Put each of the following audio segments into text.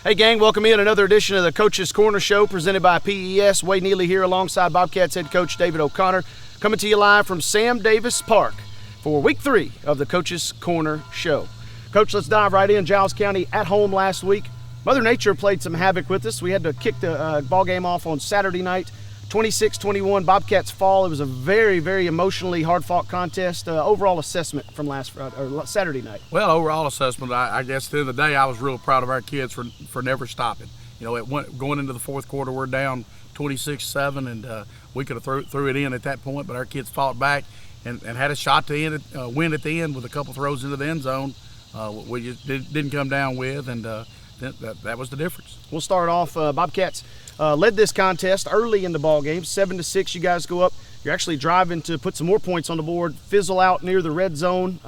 Hey gang, welcome in another edition of the Coach's Corner Show presented by PES. Wade Neely here alongside Bobcats head coach David O'Connor, coming to you live from Sam Davis Park for week 3 of the Coach's Corner Show. Coach, let's dive right in. Giles County at home last week. Mother Nature played some havoc with us. We had to kick the ball game off on Saturday night, 26-21. Bobcats fall. It was a very, very emotionally hard-fought contest. Overall assessment from Saturday night. Well, overall assessment, I guess at the end of the day, I was real proud of our kids for never stopping. You know, going into the fourth quarter, we're down 26-7, and we could have threw it in at that point, but our kids fought back and had a shot to win at the end with a couple throws into the end zone. We just didn't come down with, and that was the difference. We'll start off. Bobcats led this contest early in the ball game, 7-6. You guys go up. You're actually driving to put some more points on the board, fizzle out near the red zone.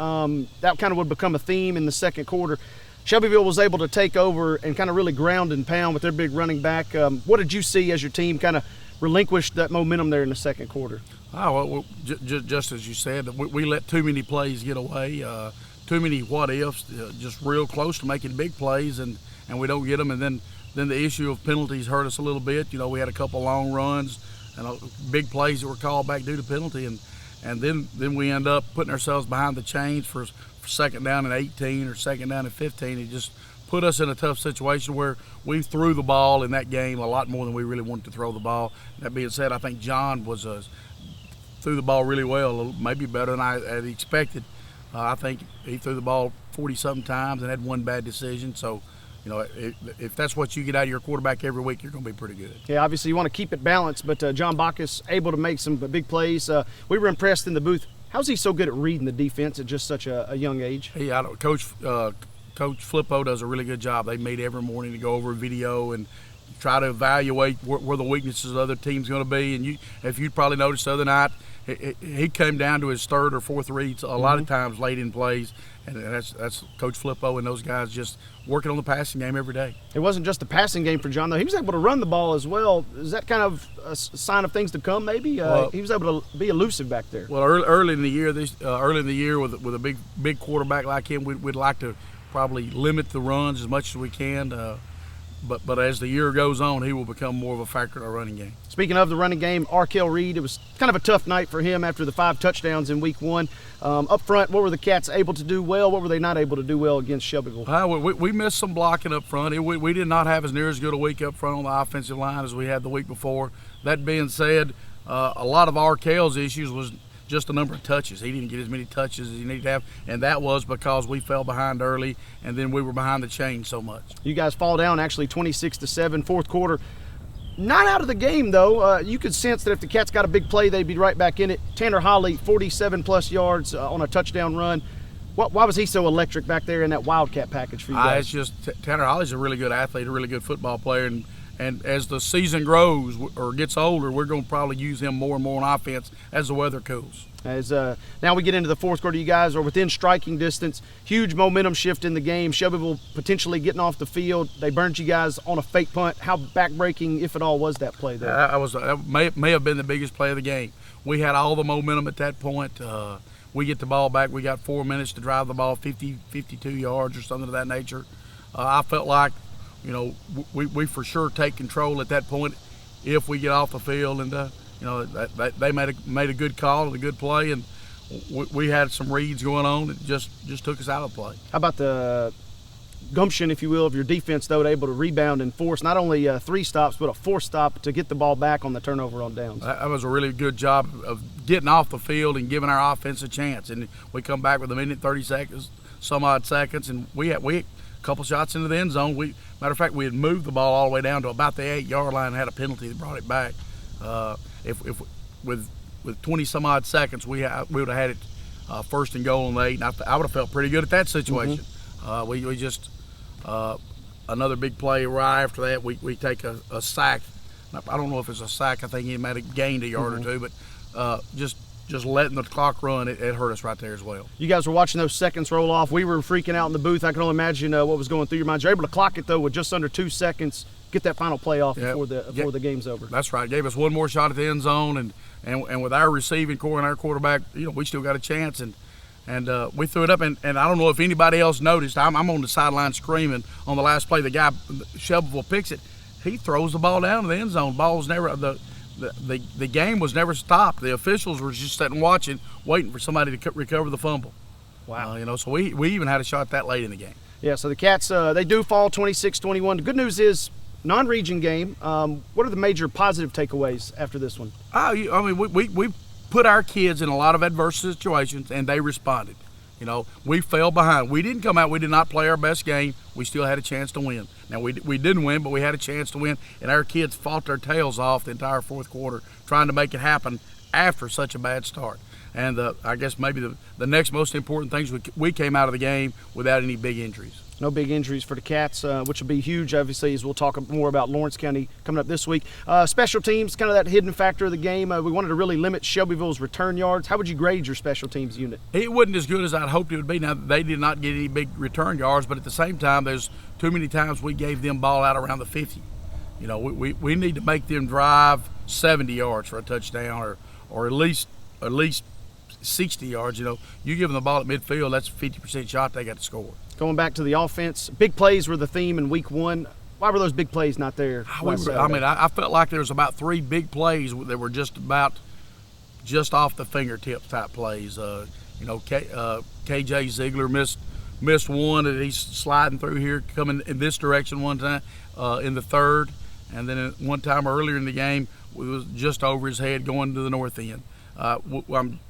That kind of would become a theme in the second quarter. Shelbyville was able to take over and kind of really ground and pound with their big running back. What did you see as your team kind of relinquished that momentum there in the second quarter? Oh, well, just as you said, we let too many plays get away, too many what-ifs, just real close to making big plays, and we don't get them. And then the issue of penalties hurt us a little bit. You know, we had a couple long runs and big plays that were called back due to penalty, and then we end up putting ourselves behind the chains for second down and 18 or second down and 15. It just put us in a tough situation where we threw the ball in that game a lot more than we really wanted to throw the ball. That being said, I think John threw the ball really well, maybe better than I had expected. I think he threw the ball 40-something times and had one bad decision. So, you know, if that's what you get out of your quarterback every week, you're going to be pretty good. Yeah, obviously you want to keep it balanced, but John Bacchus able to make some big plays. We were impressed in the booth. How's he so good at reading the defense at just such a young age? Hey, Coach Flippo does a really good job. They meet every morning to go over video and try to evaluate where the weaknesses of the other team's going to be. And if you'd probably noticed the other night, he came down to his third or fourth reads a lot of times late in plays, and that's Coach Flippo and those guys just working on the passing game every day. It wasn't just the passing game for John, though. He was able to run the ball as well. Is that kind of a sign of things to come, maybe? He was able to be elusive back there. Well, early in the year, with a big quarterback like him, we'd like to probably limit the runs as much as we can. But as the year goes on, he will become more of a factor in our running game. Speaking of the running game, Arkell Reed, it was kind of a tough night for him after the 5 touchdowns in week 1. Up front, what were the Cats able to do well? What were they not able to do well against Shelbyville? We missed some blocking up front. We did not have as near as good a week up front on the offensive line as we had the week before. That being said, a lot of Arkell's issues was just the number of touches. He didn't get as many touches as he needed to have, and that was because we fell behind early, and then we were behind the chain so much. You guys fall down actually 26-7, fourth quarter. Not out of the game, though. You could sense that if the Cats got a big play, they'd be right back in it. Tanner Holly, 47-plus yards on a touchdown run. Why was he so electric back there in that Wildcat package for you guys? It's just Tanner Holly's a really good athlete, a really good football player, and as the season grows or gets older, we're going to probably use him more and more on offense as the weather cools. Now we get into the fourth quarter, you guys are within striking distance. Huge momentum shift in the game. Shelbyville potentially getting off the field. They burned you guys on a fake punt. How backbreaking, if at all, was that play there? That may have been the biggest play of the game. We had all the momentum at that point. We get the ball back. We got 4 minutes to drive the ball 50, 52 yards or something of that nature. I felt like, you know, we for sure take control at that point if we get off the field, and you know, they made a good call and a good play, and we had some reads going on that just took us out of play. How about the gumption, if you will, of your defense, though, able to rebound and force not only 3 stops but a 4th stop to get the ball back on the turnover on downs? That was a really good job of getting off the field and giving our offense a chance, and we come back with a minute 30 seconds, some odd seconds, and we had a couple shots into the end zone. Matter of fact, we had moved the ball all the way down to about the 8-yard line and had a penalty that brought it back. If with 20 some odd seconds, we would have had it first and goal on the 8, and I would have felt pretty good at that situation. We just another big play right after that. We take a sack. I don't know if it's a sack. I think he might have gained a yard or two, but just letting the clock run, it hurt us right there as well. You guys were watching those seconds roll off. We were freaking out in the booth. I can only imagine what was going through your mind. You're able to clock it, though, with just under 2 seconds, get that final play off before the game's over. That's right. Gave us one more shot at the end zone, and with our receiving core and our quarterback, you know, we still got a chance. And And we threw it up, and I don't know if anybody else noticed. I'm on the sideline screaming on the last play. The guy, Shelbyville, picks it. He throws the ball down in the end zone. Ball's never the game was never stopped. The officials were just sitting watching, waiting for somebody to recover the fumble. Wow. So we even had a shot that late in the game. Yeah, so the Cats, they do fall 26-21. The good news is, non-region game. What are the major positive takeaways after this one? We put our kids in a lot of adverse situations, and they responded. We fell behind. We didn't come out. We did not play our best game. We still had a chance to win. Now, we didn't win, but we had a chance to win, and our kids fought their tails off the entire fourth quarter trying to make it happen after such a bad start. And I guess maybe the next most important things, we came out of the game without any big injuries. No big injuries for the Cats, which will be huge, obviously, as we'll talk more about Lawrence County coming up this week. Special teams, kind of that hidden factor of the game. We wanted to really limit Shelbyville's return yards. How would you grade your special teams unit? It wasn't as good as I'd hoped it would be. Now, they did not get any big return yards, but at the same time, there's too many times we gave them ball out around the 50. We need to make them drive 70 yards for a touchdown or at least 60 yards. You give them the ball at midfield, that's a 50% shot they got to score. Going back to the offense, big plays were the theme in week one. Why were those big plays not there? I felt like there was about 3 big plays that were just off the fingertips type plays. KJ Ziegler missed one that he's sliding through here, coming in this direction one time in the third, and then one time earlier in the game, it was just over his head going to the north end.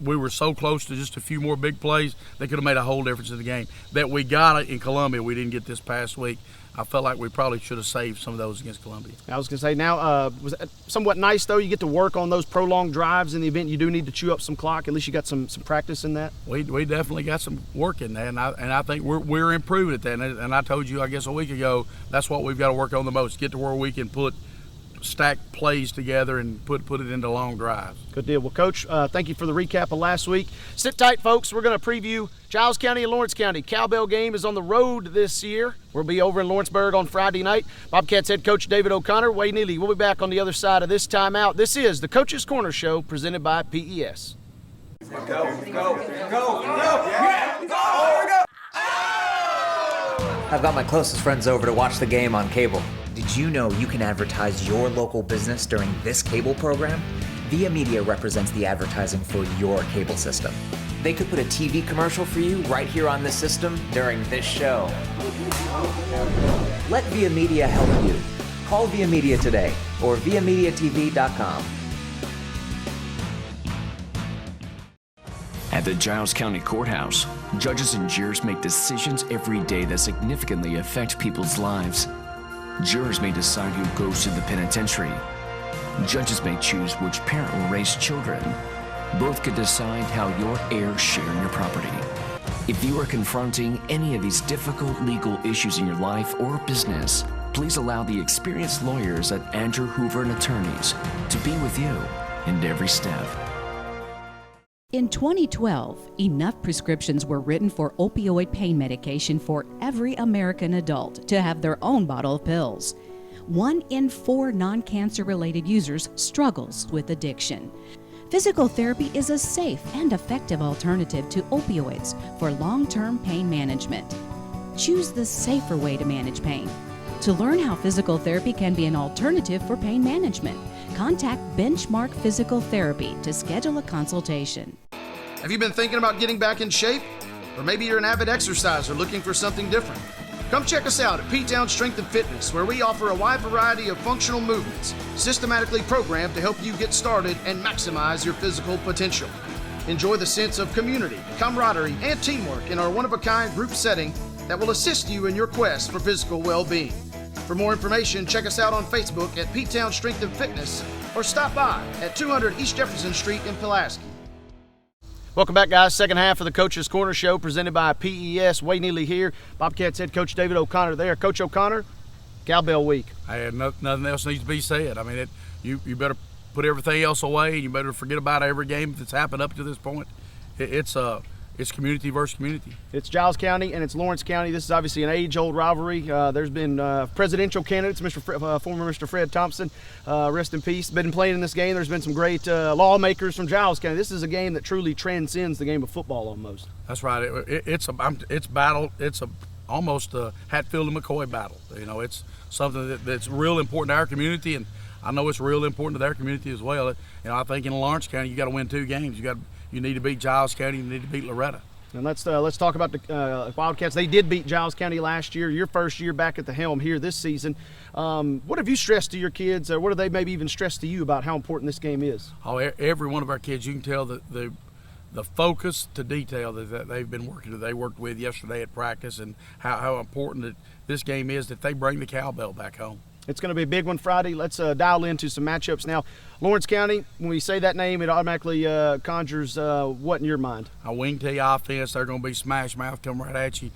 We were so close to just a few more big plays, they could have made a whole difference in the game. That we got it in Columbia, we didn't get this past week. I felt like we probably should have saved some of those against Columbia. I was going to say, now, was it somewhat nice, though? You get to work on those prolonged drives in the event you do need to chew up some clock. At least you got some practice in that. We definitely got some work in that, and I think we're improving at that. And I told you, I guess, a week ago, that's what we've got to work on the most, get to where we can put stack plays together and put it into long drives. Good deal. Well, Coach, thank you for the recap of last week. Sit tight, folks. We're going to preview Giles County and Lawrence County. Cowbell game is on the road this year. We'll be over in Lawrenceburg on Friday night. Bobcats head coach David O'Connor, Wade Neely. We'll be back on the other side of this timeout. This is the Coach's Corner Show presented by PES. I've got my closest friends over to watch the game on cable. Did you know you can advertise your local business during this cable program? Via Media represents the advertising for your cable system. They could put a TV commercial for you right here on this system during this show. Let Via Media help you. Call Via Media today or viamediatv.com. At the Giles County Courthouse, judges and jurors make decisions every day that significantly affect people's lives. Jurors may decide who goes to the penitentiary. Judges may choose which parent will raise children. Both could decide how your heirs share in your property. If you are confronting any of these difficult legal issues in your life or business, please allow the experienced lawyers at Andrew Hoover and Attorneys to be with you in every step. In 2012, enough prescriptions were written for opioid pain medication for every American adult to have their own bottle of pills. 1 in 4 non-cancer related users struggles with addiction. Physical therapy is a safe and effective alternative to opioids for long-term pain management. Choose the safer way to manage pain. To learn how physical therapy can be an alternative for pain management, contact Benchmark Physical Therapy to schedule a consultation. Have you been thinking about getting back in shape? Or maybe you're an avid exerciser looking for something different. Come check us out at P-Town Strength and Fitness, where we offer a wide variety of functional movements, systematically programmed to help you get started and maximize your physical potential. Enjoy the sense of community, camaraderie, and teamwork in our one-of-a-kind group setting that will assist you in your quest for physical well-being. For more information, check us out on Facebook at P-Town Strength and Fitness or stop by at 200 East Jefferson Street in Pulaski. Welcome back, guys. Second half of the Coach's Corner Show presented by PES. Wade Neely here. Bobcats head coach David O'Connor there. Coach O'Connor, Cowbell week. Nothing else needs to be said. I mean, you better put everything else away, and you better forget about every game that's happened up to this point. It's it's community versus community. It's Giles County and it's Lawrence County. This is obviously an age-old rivalry. There's been presidential candidates, former Mr. Fred Thompson, rest in peace, been playing in this game. There's been some great lawmakers from Giles County. This is a game that truly transcends the game of football almost. That's right. It's battle. It's almost a Hatfield and McCoy battle. You know, it's something that's real important to our community, and I know it's real important to their community as well. You know, I think in Lawrence County you got to win 2 games. You need to beat Giles County. You need to beat Loretta. And let's talk about the Wildcats. They did beat Giles County last year. Your first year back at the helm here this season. What have you stressed to your kids, or what have they maybe even stressed to you about how important this game is? Oh, every one of our kids, you can tell the focus to detail that they've been working. They worked with yesterday at practice, and how important this game is that they bring the cowbell back home. It's going to be a big one Friday. Let's dial into some matchups now. Lawrence County, when we say that name, it automatically conjures what in your mind? A wing T offense. They're going to be smash mouth, come right at you.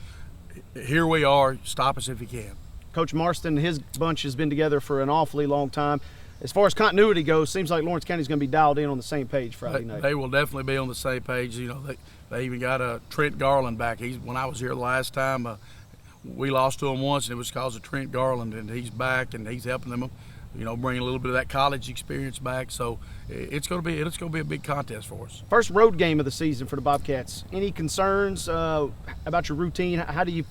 Here we are. Stop us if you can. Coach Marston and his bunch has been together for an awfully long time. As far as continuity goes, seems like Lawrence County is going to be dialed in on the same page Friday night. They will definitely be on the same page. You know, they even got Trent Garland back. When I was here the last time, we lost to him once, and it was because of Trent Garland, and he's back, and he's helping them, you know, bring a little bit of that college experience back. So it's going to be a big contest for us. First road game of the season for the Bobcats. Any concerns about your routine? How do you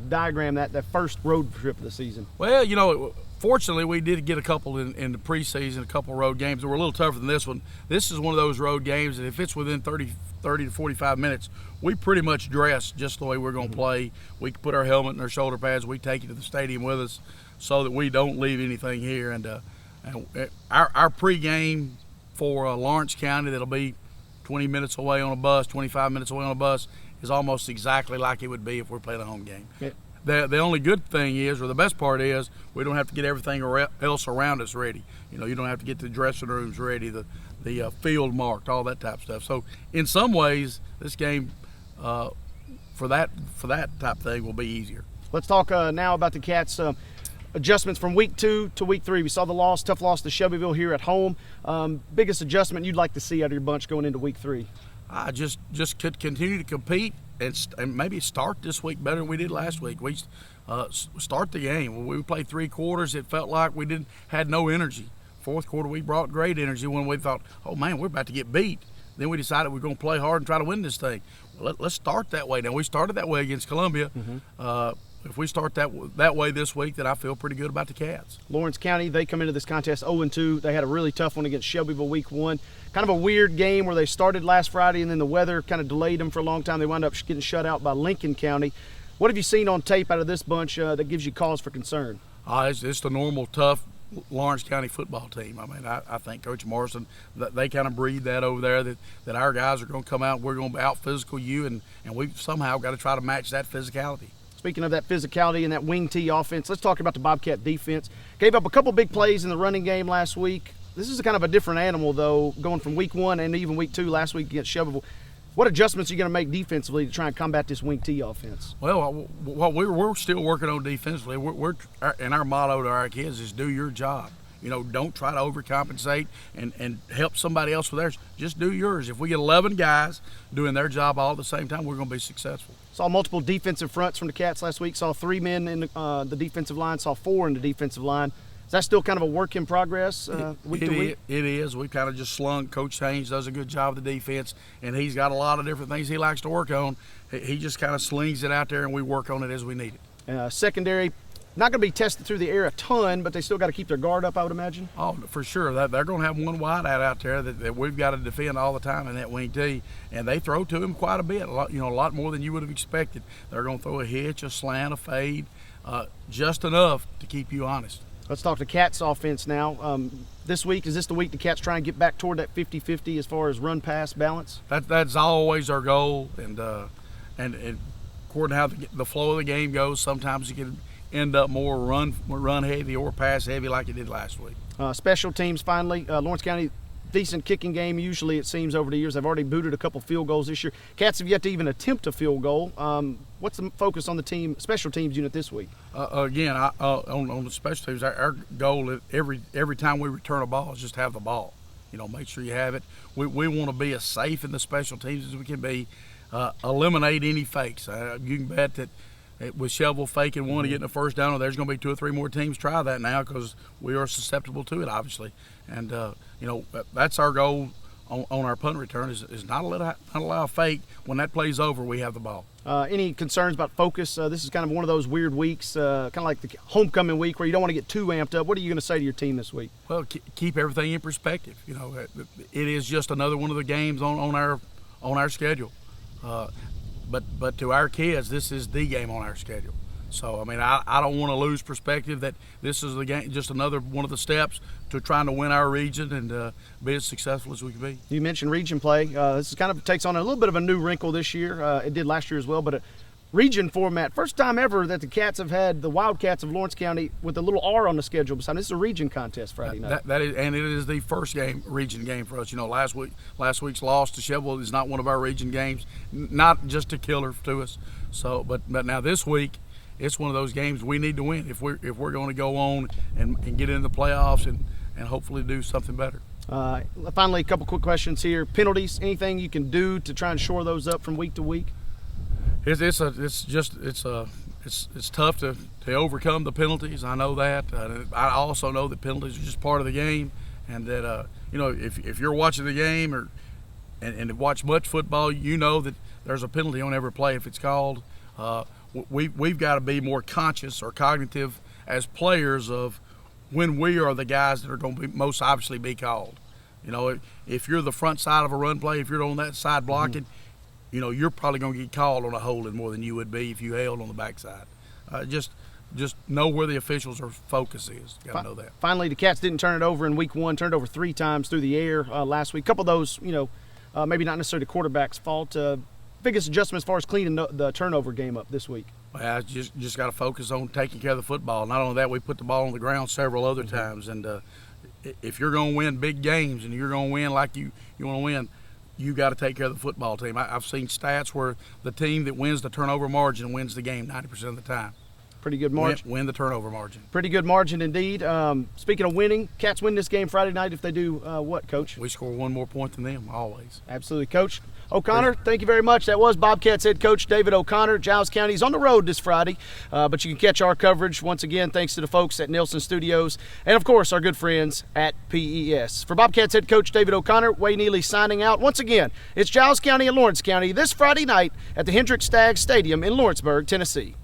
diagram that first road trip of the season? Well, you know, fortunately, we did get a couple in the preseason, a couple road games that were a little tougher than this one. This is one of those road games that if it's within 30 to 45 minutes, we pretty much dress just the way we're going to play. We can put our helmet and our shoulder pads. We take it to the stadium with us so that we don't leave anything here. And our pregame for Lawrence County, that'll be 20 minutes away on a bus, 25 minutes away on a bus, is almost exactly like it would be if we're playing a home game. Yeah. The only good thing is, or the best part is, we don't have to get everything else around us ready. You know, you don't have to get the dressing rooms ready, the field marked, all that type of stuff. So in some ways, this game for that type of thing will be easier. Let's talk now about the Cats' adjustments from week 2 to week 3. We saw the tough loss to Shelbyville here at home. Biggest adjustment you'd like to see out of your bunch going into week 3? I just could continue to compete and maybe start this week better than we did last week. We start the game. When we played 3 quarters, it felt like we had no energy. 4th quarter, we brought great energy when we thought, oh man, we're about to get beat. Then we decided we're going to play hard and try to win this thing. Well, let's start that way. Now, we started that way against Columbia. Mm-hmm. If we start that way this week, then I feel pretty good about the Cats. Lawrence County, they come into this contest 0-2. They had a really tough one against Shelbyville week 1. Kind of a weird game where they started last Friday and then the weather kind of delayed them for a long time. They wound up getting shut out by Lincoln County. What have you seen on tape out of this bunch that gives you cause for concern? It's the normal tough Lawrence County football team. I mean, I think Coach Morrison, they kind of breed that over there, that our guys are going to come out, we're going to out physical you, and we've somehow got to try to match that physicality. Speaking of that physicality and that wing T offense, let's talk about the Bobcat defense. Gave up a couple big plays in the running game last week. This is kind of a different animal, though, going from week 1 and even week 2 last week against Shelbyville. What adjustments are you going to make defensively to try and combat this wing T offense? Well, we're still working on defensively. And our motto to our kids is do your job. You know, don't try to overcompensate and help somebody else with theirs. Just do yours. If we get 11 guys doing their job all at the same time, we're going to be successful. Saw multiple defensive fronts from the Cats last week. Saw 3 men in the defensive line. Saw 4 in the defensive line. Is that still kind of a work in progress week to week? It is. We kind of just slung. Coach Haynes does a good job of the defense, and he's got a lot of different things he likes to work on. He just kind of slings it out there, and we work on it as we need it. Secondary, not going to be tested through the air a ton, but they still got to keep their guard up, I would imagine. Oh, for sure. They're going to have one wideout out there that we've got to defend all the time in that wing T, and they throw to him quite a bit, a lot more than you would have expected. They're going to throw a hitch, a slant, a fade, just enough to keep you honest. Let's talk to Cats offense now. This week, is this the week the Cats try and get back toward that 50-50 as far as run-pass balance? That's always our goal, and according to how the flow of the game goes, sometimes you can end up more run heavy or pass heavy like it did last week. Special teams, finally. Lawrence County, decent kicking game usually, it seems, over the years. They've already booted a couple field goals this year. Cats have yet to even attempt a field goal. What's the focus on the special teams unit this week? Again, on the special teams, our goal is every time we return a ball is just have the ball. You know, make sure you have it. We want to be as safe in the special teams as we can be. eliminate any fakes. You can bet that with Shelbyville faking one to getting a first down, there's going to be 2 or 3 more teams try that now because we are susceptible to it, obviously. And, that's our goal on our punt return is not allow a fake. When that play's over, we have the ball. Any concerns about focus? This is kind of one of those weird weeks, kind of like the homecoming week where you don't want to get too amped up. What are you going to say to your team this week? Well, keep everything in perspective. It is just another one of the games on our schedule. But to our kids, this is the game on our schedule. So, I mean, I don't want to lose perspective that this is the game, just another one of the steps to trying to win our region and be as successful as we can be. You mentioned region play. This is kind of takes on a little bit of a new wrinkle this year. It did last year as well, but a region format. First time ever that the Cats have had the Wildcats of Lawrence County with a little R on the schedule. This is a region contest Friday night. That is, and it is the first region game for us. Last week's loss to Shelbyville is not one of our region games, not just a killer to us. So, but now this week, it's one of those games we need to win if we're going to go on and get into the playoffs and hopefully do something better. Finally, a couple quick questions here. Penalties, anything you can do to try and shore those up from week to week? It's tough to overcome the penalties. I know that. I also know that penalties are just part of the game, and that if you're watching the game and watch much football, you know that there's a penalty on every play if it's called. We've got to be more conscious or cognitive as players of when we are the guys that are going to be most obviously be called. If you're the front side of a run play, if you're on that side blocking, you're probably going to get called on a holding more than you would be if you held on the backside. Just know where the officials' focus is. Got to know that. Finally, the Cats didn't turn it over in week 1. Turned it over 3 times through the air last week. A couple of those, maybe not necessarily the quarterback's fault. Biggest adjustment as far as cleaning the turnover game up this week? Well, just got to focus on taking care of the football. Not only that, we put the ball on the ground several other times. And if you're going to win big games and you're going to win like you want to win, you got to take care of the football team. I've seen stats where the team that wins the turnover margin wins the game 90% of the time. Pretty good margin. Win the turnover margin. Pretty good margin indeed. Speaking of winning, Cats win this game Friday night if they do what, Coach? We score 1 more point than them, always. Absolutely, Coach. O'Connor, thank you very much. That was Bobcats head coach David O'Connor. Giles County's on the road this Friday, but you can catch our coverage once again thanks to the folks at Nielsen Studios and, of course, our good friends at PES. For Bobcats head coach David O'Connor, Wayne Neely signing out. Once again, it's Giles County and Lawrence County this Friday night at the Hendrick Staggs Stadium in Lawrenceburg, Tennessee.